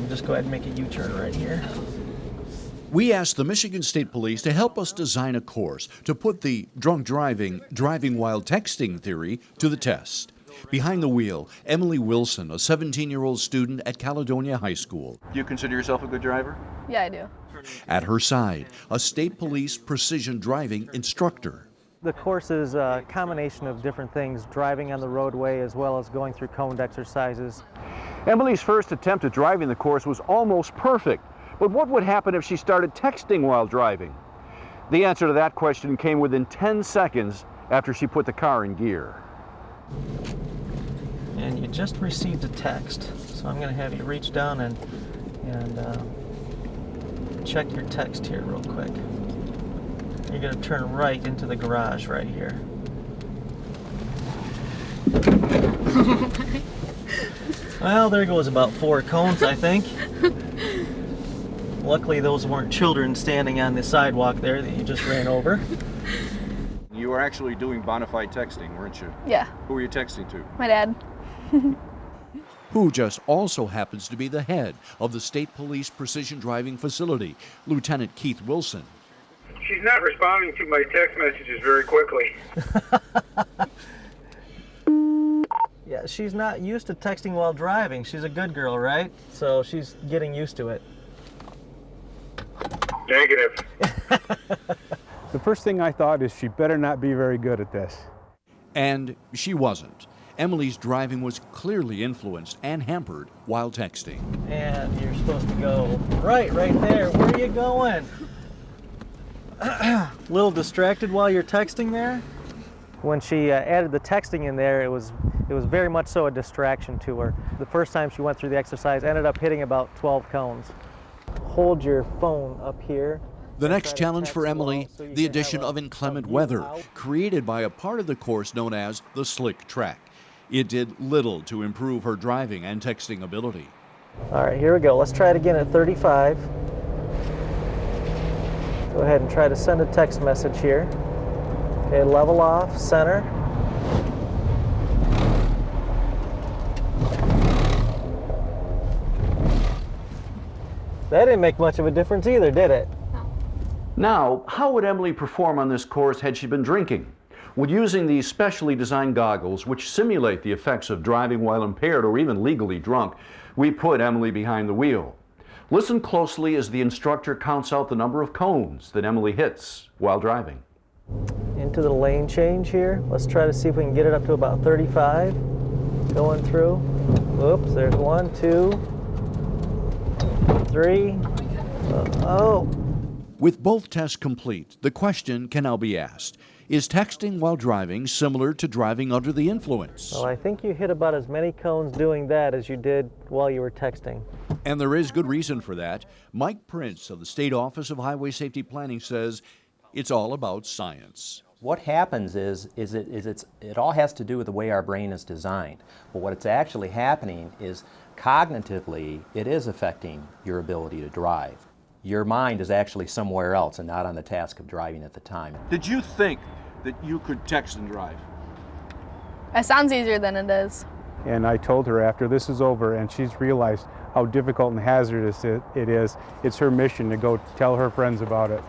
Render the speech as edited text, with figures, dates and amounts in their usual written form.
Just go ahead and make a U-turn right here. We asked the Michigan State Police to help us design a course to put the drunk driving while texting theory to the test. Behind the wheel, Emily Wilson, a 17-year-old student at Caledonia High School. Do you consider yourself a good driver? Yeah, I do. At her side, a state police precision driving instructor. The course is a combination of different things, driving on the roadway as well as going through coned exercises. Emily's first attempt at driving the course was almost perfect. But what would happen if she started texting while driving? The answer to that question came within 10 seconds after she put the car in gear. And you just received a text, so I'm going to have you reach down and check your text here real quick. You're going to turn right into the garage right here. Well, there goes about 4 cones, I think. Luckily, those weren't children standing on the sidewalk there that you just ran over. You were actually doing bona fide texting, weren't you? Yeah. Who were you texting to? My dad. Who just also happens to be the head of the State Police Precision Driving Facility, Lieutenant Keith Wilson. She's not responding to my text messages very quickly. Yeah, she's not used to texting while driving. She's a good girl, right? So she's getting used to it. Negative. The first thing I thought is she better not be very good at this. And she wasn't. Emily's driving was clearly influenced and hampered while texting. And you're supposed to go right there. Where are you going? Little distracted while you're texting there? When she added the texting in there, it was very much so a distraction to her. The first time she went through the exercise, ended up hitting about 12 cones. Hold your phone up here. The next challenge for Emily, the addition of inclement weather, created by a part of the course known as the slick track. It did little to improve her driving and texting ability. All right, here we go. Let's try it again at 35. Go ahead and try to send a text message here. Okay, level off, center. That didn't make much of a difference either, did it? Now, how would Emily perform on this course had she been drinking? Would using these specially designed goggles, which simulate the effects of driving while impaired or even legally drunk, we put Emily behind the wheel. Listen closely as the instructor counts out the number of cones that Emily hits while driving. Into the lane change here. Let's try to see if we can get it up to about 35. Going through. Oops, there's 1, 2, 3. Oh. With both tests complete, the question can now be asked, is texting while driving similar to driving under the influence? Well, I think you hit about as many cones doing that as you did while you were texting. And there is good reason for that. Mike Prince of the State Office of Highway Safety Planning says it's all about science. What happens is it all has to do with the way our brain is designed. But what it's actually happening is cognitively, it is affecting your ability to drive. Your mind is actually somewhere else and not on the task of driving at the time. Did you think that you could text and drive? It sounds easier than it is. And I told her after this is over and she's realized how difficult and hazardous it is, it's her mission to go tell her friends about it.